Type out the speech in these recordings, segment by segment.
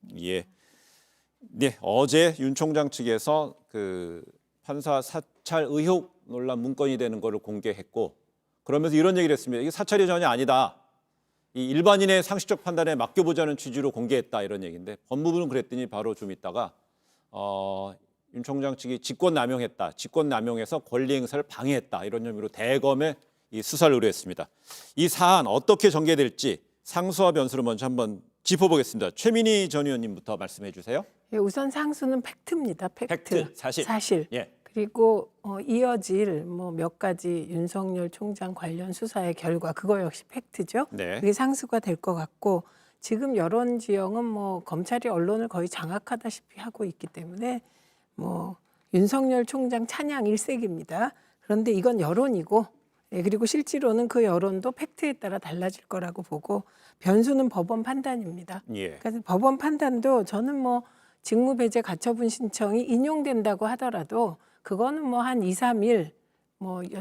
말씀입니다. 예. 네, 어제 윤 총장 측에서 그 판사 사찰 의혹 논란 문건이 되는 것을 공개했고, 그러면서 이런 얘기를 했습니다. 이게 사찰이 전혀 아니다. 이 일반인의 상식적 판단에 맡겨보자는 취지로 공개했다, 이런 얘기인데, 법무부는 그랬더니 바로 좀 있다가 윤 총장 측이 직권남용했다, 직권남용해서 권리행사를 방해했다, 이런 혐의로 대검에 이 수사를 의뢰했습니다. 이 사안 어떻게 전개될지 상수와 변수를 먼저 한번 짚어보겠습니다. 최민희 전 의원님부터 말씀해 주세요. 예, 우선 상수는 팩트입니다. 팩트, 사실. 예. 그리고 이어질 몇 가지 윤석열 총장 관련 수사의 결과, 그거 역시 팩트죠. 네. 그게 상수가 될 것 같고, 지금 여론 지형은 검찰이 언론을 거의 장악하다시피 하고 있기 때문에 윤석열 총장 찬양 일색입니다. 그런데 이건 여론이고, 그리고 실제로는 그 여론도 팩트에 따라 달라질 거라고 보고, 변수는 법원 판단입니다. 예. 그래서 법원 판단도 저는 직무배제 가처분 신청이 인용된다고 하더라도 그거는 한 2, 3일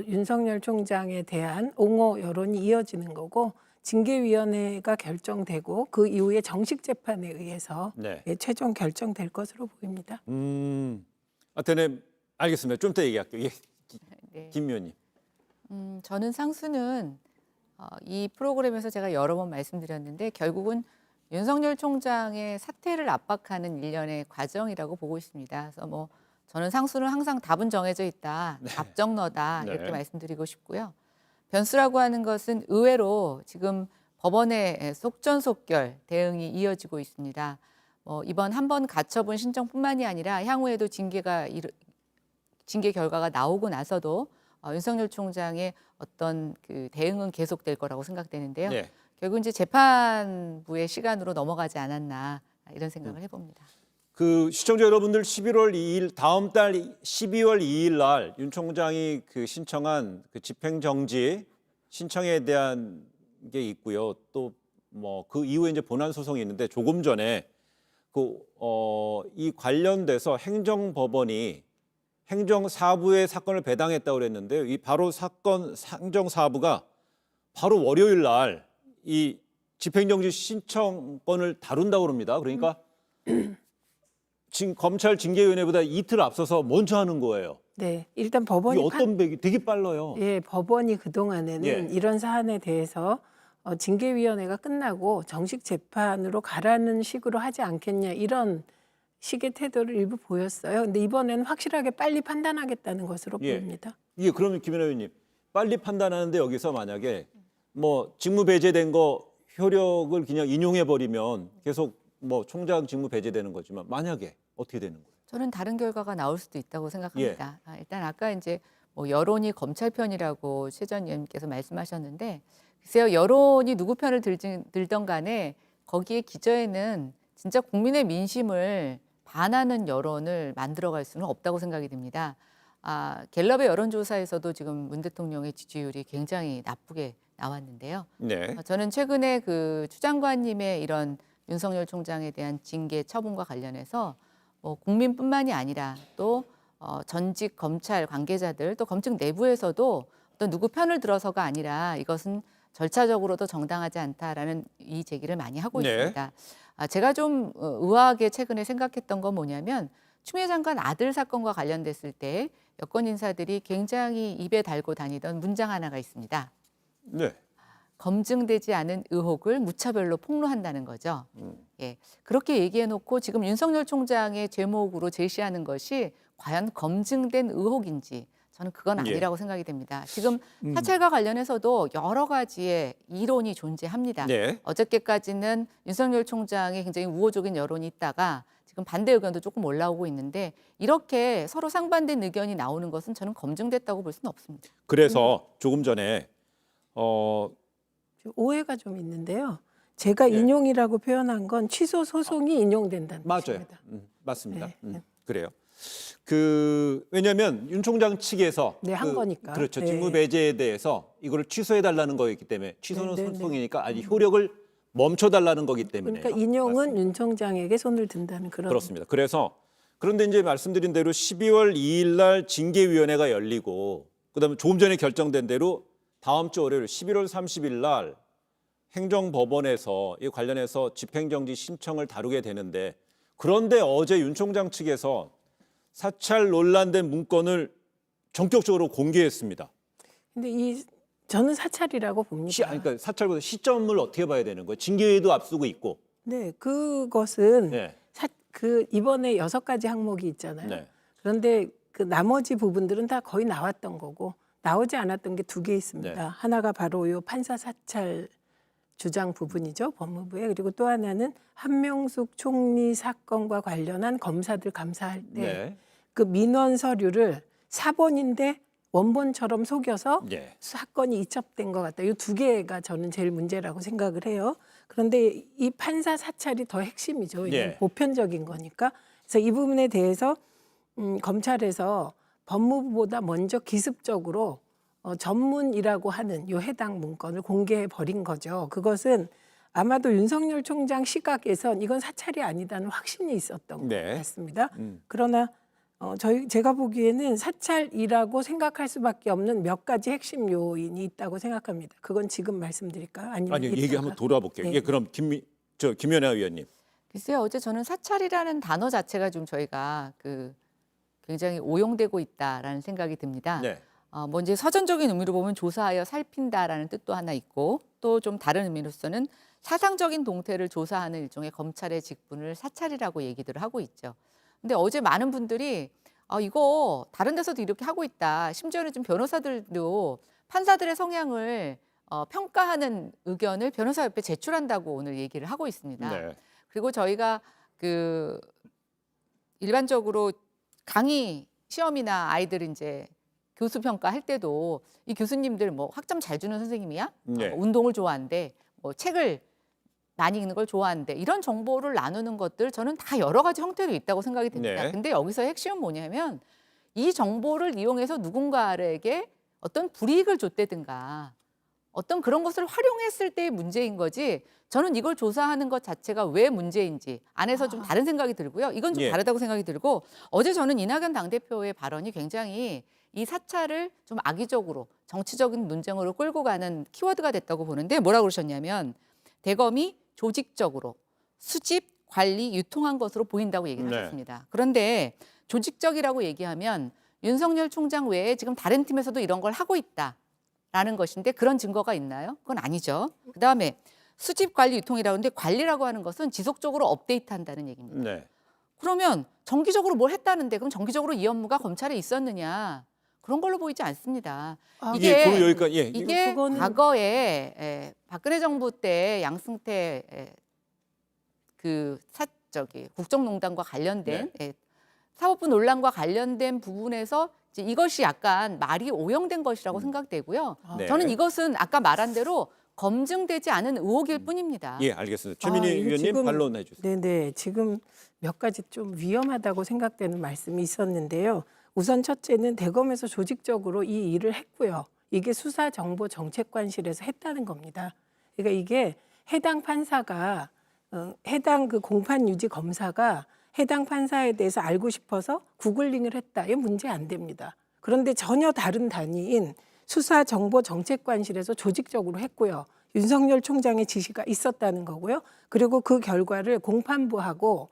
윤석열 총장에 대한 옹호 여론이 이어지는 거고, 징계위원회가 결정되고 그 이후에 정식 재판에 의해서 네. 최종 결정될 것으로 보입니다. 하여튼 알겠습니다. 좀 더 얘기할게요. 예. 네. 김 의원님. 저는 상수는 이 프로그램에서 제가 여러 번 말씀드렸는데 결국은 윤석열 총장의 사퇴를 압박하는 일련의 과정이라고 보고 있습니다. 그래서 저는 상수는 항상 답은 정해져 있다, 네. 답정너다, 네. 이렇게 말씀드리고 싶고요. 변수라고 하는 것은 의외로 지금 법원의 속전속결 대응이 이어지고 있습니다. 이번 한 번 가처분 신청뿐만이 아니라 향후에도 징계 결과가 나오고 나서도 윤석열 총장의 어떤 그 대응은 계속될 거라고 생각되는데요. 네. 결국 이제 재판부의 시간으로 넘어가지 않았나 이런 생각을 해봅니다. 그 시청자 여러분들 11월 2일 다음 달 12월 2일 날 윤 총장이 그 신청한 그 집행정지 신청에 대한 게 있고요. 또 그 이후에 이제 본안 소송이 있는데 조금 전에 이 관련돼서 행정법원이 행정사부에 사건을 배당했다고 그랬는데요. 이 바로 사건 행정사부가 바로 월요일 날 이 집행정지 신청건을 다룬다고 합니다. 그러니까 지금 검찰 징계위원회보다 이틀 앞서서 먼저 하는 거예요. 네, 일단 법원이 이게 어떤 배기 되게 빨라요. 예, 법원이 그동안에는 예. 이런 사안에 대해서 징계위원회가 끝나고 정식 재판으로 가라는 식으로 하지 않겠냐, 이런 식의 태도를 일부 보였어요. 근데 이번에는 확실하게 빨리 판단하겠다는 것으로 예. 보입니다. 이게 그러면 김연아 의원님 빨리 판단하는데 여기서 만약에 직무 배제된 거 효력을 그냥 인용해 버리면 계속 총장 직무 배제되는 거지만 만약에 어떻게 되는 거예요? 저는 다른 결과가 나올 수도 있다고 생각합니다. 일단 아까 이제 여론이 검찰 편이라고 최 전 의원님께서 말씀하셨는데, 글쎄요, 여론이 누구 편을 들던 간에 거기에 기저에는 진짜 국민의 민심을 반하는 여론을 만들어갈 수는 없다고 생각이 듭니다. 갤럽의 여론조사에서도 지금 문 대통령의 지지율이 굉장히 나쁘게 나왔는데요. 네. 저는 최근에 그 추 장관님의 이런 윤석열 총장에 대한 징계 처분과 관련해서 국민뿐만이 아니라 또 전직 검찰 관계자들 또 검증 내부에서도 어떤 누구 편을 들어서가 아니라 이것은 절차적으로도 정당하지 않다라는 이 제기를 많이 하고 네. 있습니다. 제가 좀 의아하게 최근에 생각했던 건 뭐냐면 추미애 장관 아들 사건과 관련됐을 때 여권 인사들이 굉장히 입에 달고 다니던 문장 하나가 있습니다. 네. 검증되지 않은 의혹을 무차별로 폭로한다는 거죠. 예, 그렇게 얘기해놓고 지금 윤석열 총장의 제목으로 제시하는 것이 과연 검증된 의혹인지 저는 그건 아니라고 생각이 됩니다. 지금 사찰과 관련해서도 여러 가지의 이론이 존재합니다. 네. 어저께까지는 윤석열 총장의 굉장히 우호적인 여론이 있다가 지금 반대 의견도 조금 올라오고 있는데 이렇게 서로 상반된 의견이 나오는 것은 저는 검증됐다고 볼 수는 없습니다. 그래서 조금 전에 오해가 좀 있는데요. 제가 예. 인용이라고 표현한 건 취소 소송이 인용된다는 맞아요. 뜻입니다. 맞습니다. 네. 그래요. 왜냐하면 윤 총장 측에서 네, 한 거니까. 그렇죠. 네. 직무 배제에 대해서 이거를 취소해 달라는 거였기 때문에 취소는 네, 네, 소송이니까 아직 효력을 멈춰 달라는 거기 때문에. 그러니까 인용은 윤 총장에게 손을 든다는 그런. 그렇습니다. 그런데 이제 말씀드린 대로 12월 2일 날 징계위원회가 열리고 그다음에 조금 전에 결정된 대로 다음 주 월요일 11월 30일 날 행정법원에서 이 관련해서 집행정지 신청을 다루게 되는데 그런데 어제 윤 총장 측에서 사찰 논란된 문건을 전격적으로 공개했습니다. 근데 저는 사찰이라고 봅니다. 그러니까 사찰보다 시점을 어떻게 봐야 되는 거예요? 징계도 앞두고 있고. 네, 그것은 네. 이번에 6가지 항목이 있잖아요. 네. 그런데 그 나머지 부분들은 다 거의 나왔던 거고 나오지 않았던 게 2개 있습니다. 네. 하나가 바로 요 판사 사찰 주장 부분이죠, 법무부에. 그리고 또 하나는 한명숙 총리 사건과 관련한 검사들 감사할 때 그 네. 민원 서류를 사본인데 원본처럼 속여서 네. 사건이 이첩된 것 같다. 이 2개가 저는 제일 문제라고 생각을 해요. 그런데 이 판사 사찰이 더 핵심이죠. 이건 예. 보편적인 거니까. 그래서 이 부분에 대해서 검찰에서 법무부보다 먼저 기습적으로 전문이라고 하는 요 해당 문건을 공개해 버린 거죠. 그것은 아마도 윤석열 총장 시각에선 이건 사찰이 아니다는 확신이 있었던 것 같습니다. 그러나 제가 보기에는 사찰이라고 생각할 수밖에 없는 몇 가지 핵심 요인이 있다고 생각합니다. 그건 지금 말씀드릴까요? 아니면 아니 얘기 이따가? 한번 돌아볼게요. 네. 예, 그럼 김연아 의원님. 글쎄요, 어제 저는 사찰이라는 단어 자체가 좀 저희가 굉장히 오용되고 있다라는 생각이 듭니다. 네. 뭐 이제 서전적인 의미로 보면 조사하여 살핀다라는 뜻도 하나 있고 또 좀 다른 의미로서는 사상적인 동태를 조사하는 일종의 검찰의 직분을 사찰이라고 얘기들을 하고 있죠. 근데 어제 많은 분들이 이거 다른 데서도 이렇게 하고 있다. 심지어는 좀 변호사들도 판사들의 성향을 평가하는 의견을 변호사협회에 제출한다고 오늘 얘기를 하고 있습니다. 네. 그리고 저희가 일반적으로 강의 시험이나 아이들 이제 교수 평가할 때도 이 교수님들 뭐 학점 잘 주는 선생님이야? 네. 운동을 좋아한대. 뭐 책을 많이 읽는 걸 좋아한대. 이런 정보를 나누는 것들 저는 다 여러 가지 형태로 있다고 생각이 듭니다. 네. 근데 여기서 핵심은 뭐냐면 이 정보를 이용해서 누군가에게 어떤 불이익을 줬다든가 어떤 그런 것을 활용했을 때의 문제인 거지 저는 이걸 조사하는 것 자체가 왜 문제인지 안에서 좀 다른 생각이 들고요. 이건 좀 예. 다르다고 생각이 들고 어제 저는 이낙연 당대표의 발언이 굉장히 이 사찰을 좀 악의적으로 정치적인 논쟁으로 끌고 가는 키워드가 됐다고 보는데 뭐라고 그러셨냐면 대검이 조직적으로 수집, 관리, 유통한 것으로 보인다고 얘기를 네. 하셨습니다. 그런데 조직적이라고 얘기하면 윤석열 총장 외에 지금 다른 팀에서도 이런 걸 하고 있다라는 것인데 그런 증거가 있나요? 그건 아니죠. 그다음에 수집, 관리, 유통이라고 하는데 관리라고 하는 것은 지속적으로 업데이트한다는 얘기입니다. 네. 그러면 정기적으로 뭘 했다는데 그럼 정기적으로 이 업무가 검찰에 있었느냐? 그런 걸로 보이지 않습니다. 예, 그럼 여기까지 이게 그거는- 과거에 박근혜 정부 때 양승태 국정농단과 관련된 사법부 논란과 관련된 부분에서 이제 이것이 약간 말이 오용된 것이라고 생각되고요. 네. 저는 이것은 아까 말한 대로 검증되지 않은 의혹일 뿐입니다. 예, 알겠습니다. 최민희 이거 의원님 지금- 반론해 주세요. 네네. 지금 몇 가지 좀 위험하다고 생각되는 말씀이 있었는데요. 우선 첫째는 대검에서 조직적으로 이 일을 했고요. 이게 수사정보정책관실에서 했다는 겁니다. 그러니까 이게 해당 판사가 해당 그 공판 유지 검사가 해당 판사에 대해서 알고 싶어서 구글링을 했다. 이게 문제 안 됩니다. 그런데 전혀 다른 단위인 수사정보정책관실에서 조직적으로 했고요. 윤석열 총장의 지시가 있었다는 거고요. 그리고 그 결과를 공판부하고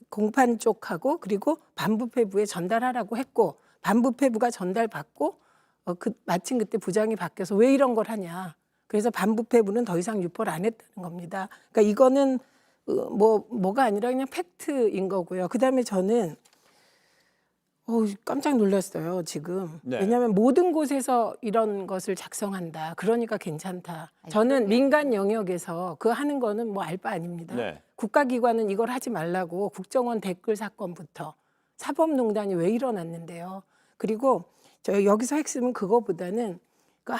공판 쪽하고 그리고 반부패부에 전달하라고 했고 반부패부가 전달받고 마침 그때 부장이 바뀌어서 왜 이런 걸 하냐. 그래서 반부패부는 더 이상 유포를 안 했다는 겁니다. 그러니까 이거는 뭐가 아니라 그냥 팩트인 거고요. 그다음에 저는 깜짝 놀랐어요, 지금. 네. 왜냐하면 모든 곳에서 이런 것을 작성한다. 그러니까 괜찮다. 저는 민간 영역에서 그 하는 거는 뭐 알 바 아닙니다. 네. 국가기관은 이걸 하지 말라고 국정원 댓글 사건부터 사법농단이 왜 일어났는데요. 그리고 여기서 핵심은 그거보다는 그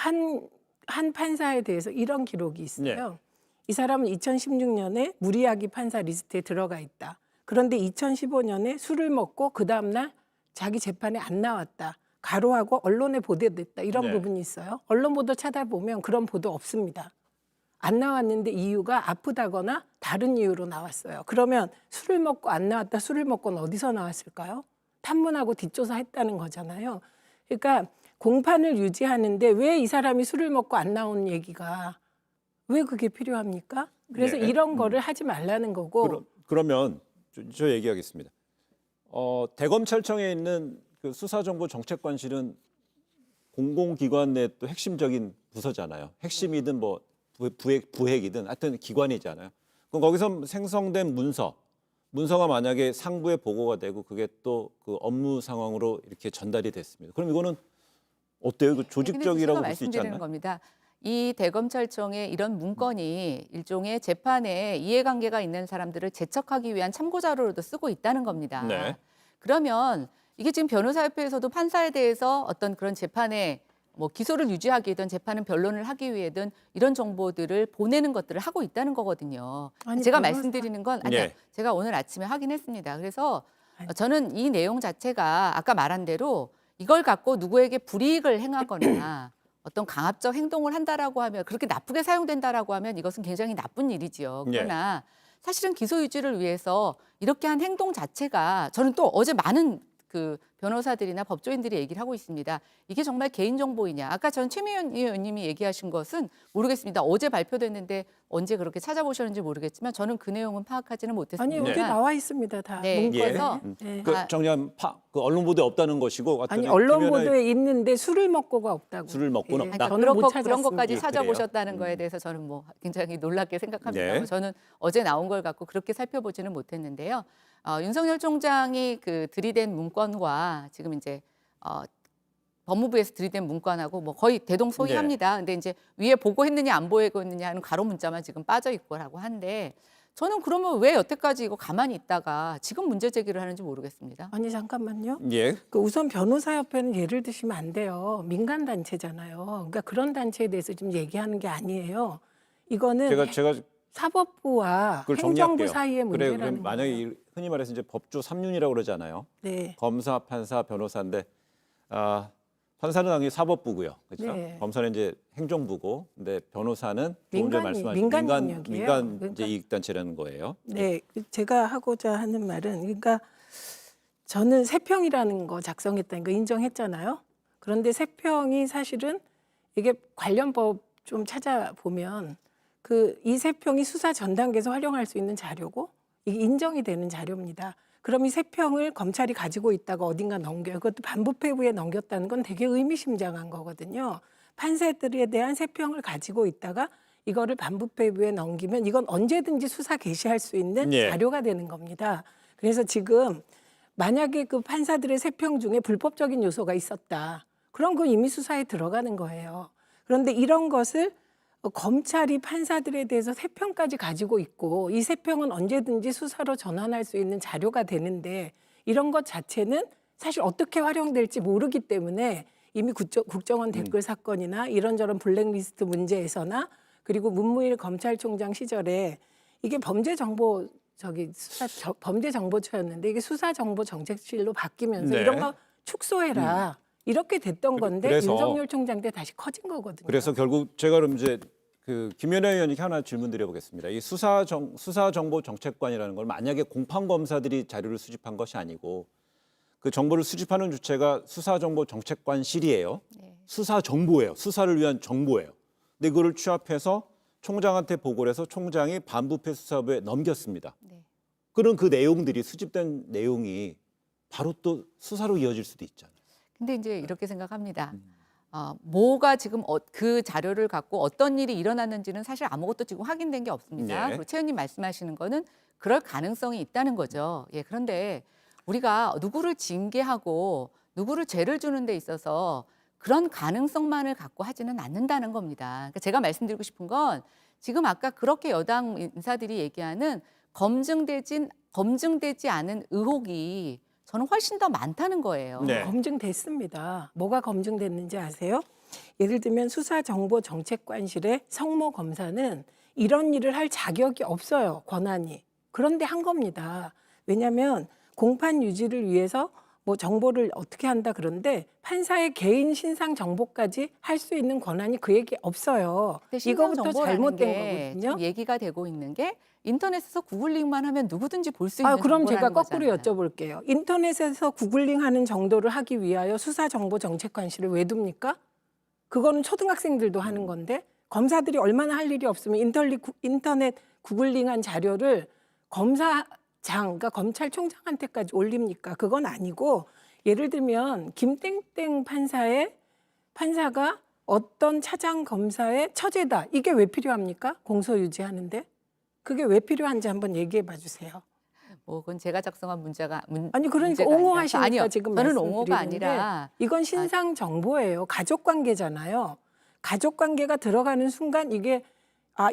한 판사에 대해서 이런 기록이 있어요. 네. 이 사람은 2016년에 무리야기 판사 리스트에 들어가 있다. 그런데 2015년에 술을 먹고 그 다음날 자기 재판에 안 나왔다. 가로하고 언론에 보도됐다. 이런 네. 부분이 있어요. 언론 보도 찾아보면 그런 보도 없습니다. 안 나왔는데 이유가 아프다거나 다른 이유로 나왔어요. 그러면 술을 먹고 안 나왔다. 술을 먹고는 어디서 나왔을까요? 탐문하고 뒷조사했다는 거잖아요. 그러니까 공판을 유지하는데 왜 이 사람이 술을 먹고 안 나온 얘기가 왜 그게 필요합니까? 그래서 예. 이런 거를 하지 말라는 거고. 그러면 저 얘기하겠습니다. 대검찰청에 있는 그 수사정보정책관실은 공공기관 내 또 핵심적인 부서잖아요. 핵심이든 뭐 부핵이든 하여튼 기관이잖아요. 그럼 거기서 생성된 문서가 만약에 상부에 보고가 되고 그게 또 그 업무 상황으로 이렇게 전달이 됐습니다. 그럼 이거는 어때요? 그 조직적이라고 볼 수 있지 말씀드리는 않나요? 겁니다. 이 대검찰청의 이런 문건이 일종의 재판에 이해관계가 있는 사람들을 제척하기 위한 참고 자료로도 쓰고 있다는 겁니다. 네. 그러면 이게 지금 변호사협회에서도 판사에 대해서 어떤 그런 재판에 뭐 기소를 유지하기든 재판은 변론을 하기 위해든 이런 정보들을 보내는 것들을 하고 있다는 거거든요. 아니, 제가 변호사- 말씀드리는 건 아니요. 예. 제가 오늘 아침에 확인했습니다. 그래서 아니. 저는 이 내용 자체가 아까 말한 대로 이걸 갖고 누구에게 불이익을 행하거나 어떤 강압적 행동을 한다라고 하면 그렇게 나쁘게 사용된다라고 하면 이것은 굉장히 나쁜 일이지요. 예. 그러나 사실은 기소 유지를 위해서 이렇게 한 행동 자체가 저는 또 어제 많은 그 변호사들이나 법조인들이 얘기를 하고 있습니다. 이게 정말 개인정보이냐. 아까 전 최미연 의원님이 얘기하신 것은 모르겠습니다. 어제 발표됐는데 언제 그렇게 찾아보셨는지 모르겠지만 저는 그 내용은 파악하지는 아니 못했습니다. 여기 나와 있습니다. 다 네, 문건에. 그래서 네. 그 정리하면 그 언론 보도에 없다는 것이고 아니 왔더니 언론 김연아의 보도에 있는데 술을 먹고가 없다고. 술을 먹고는 예, 없다. 저는 못 찾았습니다. 그런 것까지 예, 찾아보셨다는 그래요? 거에 대해서 저는 뭐 굉장히 놀랍게 생각합니다. 네. 저는 어제 나온 걸 갖고 그렇게 살펴보지는 못했는데요. 윤석열 총장이 그 들이댄 문건과 지금 이제 법무부에서 들이댄 문건하고 뭐 거의 대동소이합니다. 근데 이제 위에 보고했느냐 안 보고했느냐 하는 가로 문자만 지금 빠져 있고라고 한데 저는 그러면 왜 여태까지 이거 가만히 있다가 지금 문제 제기를 하는지 모르겠습니다. 아니 잠깐만요. 예. 그 우선 변호사협회는 예를 드시면 안 돼요. 민간 단체잖아요. 그러니까 그런 단체에 대해서 지금 얘기하는 게 아니에요. 이거는 제가 사법부와 그걸 행정부 정리할게요. 사이의 그래, 문제라는 그럼 만약에 거예요. 흔히 말해서 이제 법조 3륜이라고 그러잖아요. 네. 검사, 판사, 변호사인데 판사는 당연히 사법부고요. 그렇죠? 네. 검사는 이제 행정부고, 근데 변호사는 조금 전에 말씀하신 민간 민간 영역이에요. 민간 그러니까- 이제 이익단체라는 거예요. 네, 제가 하고자 하는 말은 그러니까 저는 세평이라는 거 작성했다는 거 인정했잖아요. 그런데 세평이 사실은 이게 관련법 좀 찾아보면 그 이 세평이 수사 전 단계에서 활용할 수 있는 자료고 이게 인정이 되는 자료입니다. 그럼 이 세평을 검찰이 가지고 있다가 어딘가 넘겨요. 그것도 반부패부에 넘겼다는 건 되게 의미심장한 거거든요. 판사들에 대한 세평을 가지고 있다가 이거를 반부패부에 넘기면 이건 언제든지 수사 개시할 수 있는 예. 자료가 되는 겁니다. 그래서 지금 만약에 그 판사들의 세평 중에 불법적인 요소가 있었다. 그럼 그 이미 수사에 들어가는 거예요. 그런데 이런 것을 검찰이 판사들에 대해서 세평까지 가지고 있고 이 세평은 언제든지 수사로 전환할 수 있는 자료가 되는데 이런 것 자체는 사실 어떻게 활용될지 모르기 때문에 이미 국정원 댓글 사건이나 이런저런 블랙리스트 문제에서나 그리고 문무일 검찰총장 시절에 이게 범죄정보처였는데 이게 수사정보정책실로 바뀌면서 네. 이런 거 축소해라 이렇게 됐던 건데 그래서- 윤석열 총장 때 다시 커진 거거든요. 그래서 결국 제가 그럼 이제 그 김연아 의원님께 하나 질문 드려보겠습니다. 이 수사정보정책관이라는 걸 만약에 공판 검사들이 자료를 수집한 것이 아니고 그 정보를 수집하는 주체가 수사정보정책관실이에요. 네. 수사 정보예요. 수사를 위한 정보예요. 근데 그거를 취합해서 총장한테 보고를 해서 총장이 반부패 수사부에 넘겼습니다. 네. 그런 그 내용들이 수집된 내용이 바로 또 수사로 이어질 수도 있잖아요. 근데 이제 이렇게 생각합니다. 뭐가 지금 그 자료를 갖고 어떤 일이 일어났는지는 사실 아무것도 지금 확인된 게 없습니다. 예. 그리고 최 의원님 말씀하시는 거는 그럴 가능성이 있다는 거죠. 예, 그런데 우리가 누구를 징계하고 누구를 죄를 주는 데 있어서 그런 가능성만을 갖고 하지는 않는다는 겁니다. 그러니까 제가 말씀드리고 싶은 건 지금 아까 그렇게 여당 인사들이 얘기하는 검증되지 않은 의혹이 저는 훨씬 더 많다는 거예요. 네. 검증됐습니다. 뭐가 검증됐는지 아세요? 예를 들면 수사정보정책관실의 성모 검사는 이런 일을 할 자격이 없어요. 권한이. 그런데 한 겁니다. 왜냐하면 공판 유지를 위해서 뭐 정보를 어떻게 한다 그런데 판사의 개인 신상 정보까지 할 수 있는 권한이 그에게 없어요. 이거부터 잘못된 거거든요. 지금 얘기가 되고 있는 게 인터넷에서 구글링만 하면 누구든지 볼 수 있는 그럼 제가 정보라는 거꾸로 거잖아요. 여쭤볼게요. 인터넷에서 구글링하는 정도를 하기 위하여 수사정보정책관실을 왜 둡니까? 그거는 초등학생들도 하는 건데 검사들이 얼마나 할 일이 없으면 인터넷 구글링한 자료를 검사장, 그러니까 검찰총장한테까지 올립니까? 그건 아니고 예를 들면 김땡땡 판사가 어떤 차장 검사의 처제다. 이게 왜 필요합니까? 공소 유지하는데. 그게 왜 필요한지 한번 얘기해 봐 주세요. 뭐 그건 제가 작성한 아니 그러니까 문제가 옹호하시니까 아니라서. 아니요, 지금 저는 옹호가 말씀드리는데 아니라 이건 신상 정보예요. 가족 관계잖아요. 가족 관계가 들어가는 순간 이게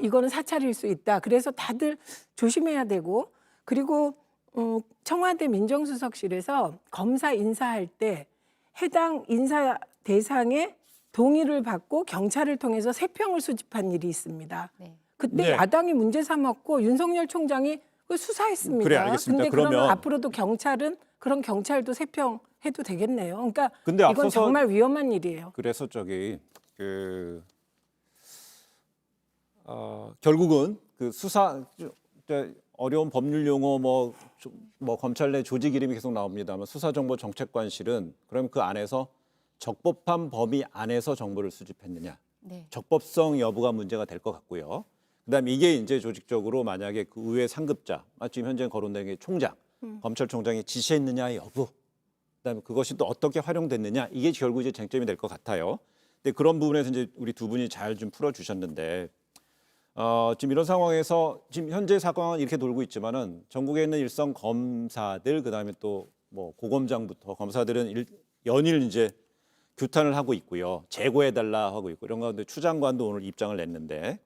이거는 사찰일 수 있다. 그래서 다들 조심해야 되고 그리고 청와대 민정수석실에서 검사 인사할 때 해당 인사 대상의 동의를 받고 경찰을 통해서 세평을 수집한 일이 있습니다. 네. 그때 네. 야당이 문제 삼았고 윤석열 총장이 그걸 수사했습니다. 그래, 알겠습니다. 근데 그러면 그러면 앞으로도 그런 경찰도 세평해도 되겠네요. 그러니까 근데 이건 앞서서- 정말 위험한 일이에요. 그래서 결국은 그 수사 어려운 법률 용어 뭐 검찰 내 조직 이름이 계속 나옵니다만 수사정보정책관실은 그럼 그 안에서 적법한 범위 안에서 정보를 수집했느냐, 네. 적법성 여부가 문제가 될 것 같고요. 그다음에 이게 이제 조직적으로 만약에 그 의회 상급자, 지금 현재 거론된 게 총장, 검찰총장이 지시했느냐 여부, 그다음에 그것이 또 어떻게 활용됐느냐 이게 결국 이제 쟁점이 될 것 같아요. 근데 그런 부분에서 이제 우리 두 분이 잘 좀 풀어주셨는데 지금 이런 상황에서 지금 현재 사건은 이렇게 돌고 있지만은 전국에 있는 일선 검사들 그다음에 또 뭐 고검장부터 검사들은 연일 이제 규탄을 하고 있고요. 재고해달라 하고 있고 이런 가운데 추 장관도 오늘 입장을 냈는데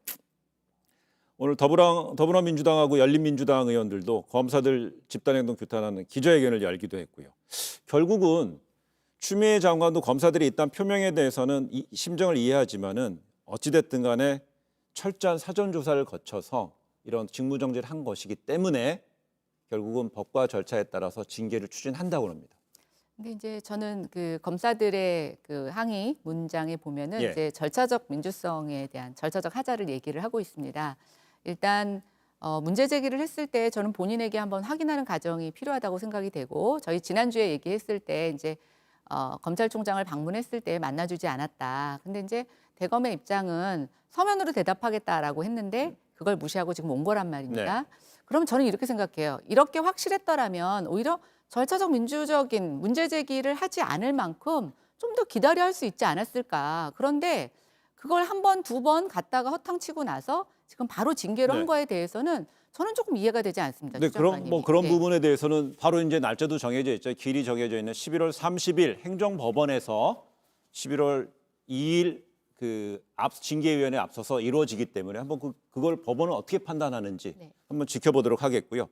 오늘 더불어민주당하고 열린민주당 의원들도 검사들 집단행동 규탄하는 기자회견을 열기도 했고요. 결국은 추미애 장관도 검사들이 일단 표명에 대해서는 이 심정을 이해하지만은 어찌됐든 간에 철저한 사전 조사를 거쳐서 이런 직무정지를 한 것이기 때문에 결국은 법과 절차에 따라서 징계를 추진한다고 합니다. 근데 이제 저는 그 검사들의 그 항의 문장에 보면은 예. 이제 절차적 민주성에 대한 절차적 하자를 얘기를 하고 있습니다. 일단 문제 제기를 했을 때 저는 본인에게 한번 확인하는 과정이 필요하다고 생각이 되고 저희 지난주에 얘기했을 때 이제 검찰총장을 방문했을 때 만나주지 않았다. 근데 이제 대검의 입장은 서면으로 대답하겠다라고 했는데 그걸 무시하고 지금 온 거란 말입니다. 그럼 저는 이렇게 생각해요. 이렇게 확실했더라면 오히려 절차적 민주적인 문제 제기를 하지 않을 만큼 좀 더 기다려 할 수 있지 않았을까. 그런데 그걸 한 번, 두 번 갔다가 허탕치고 나서 지금 바로 징계로 네. 한 거에 대해서는 저는 조금 이해가 되지 않습니다. 네, 추 장관님이. 그런 네. 부분에 대해서는 바로 이제 날짜도 정해져 있죠. 길이 정해져 있는 11월 30일 행정법원에서 11월 2일 그 징계위원회에 앞서서 이루어지기 때문에 한번 그걸 법원은 어떻게 판단하는지 네. 한번 지켜보도록 하겠고요.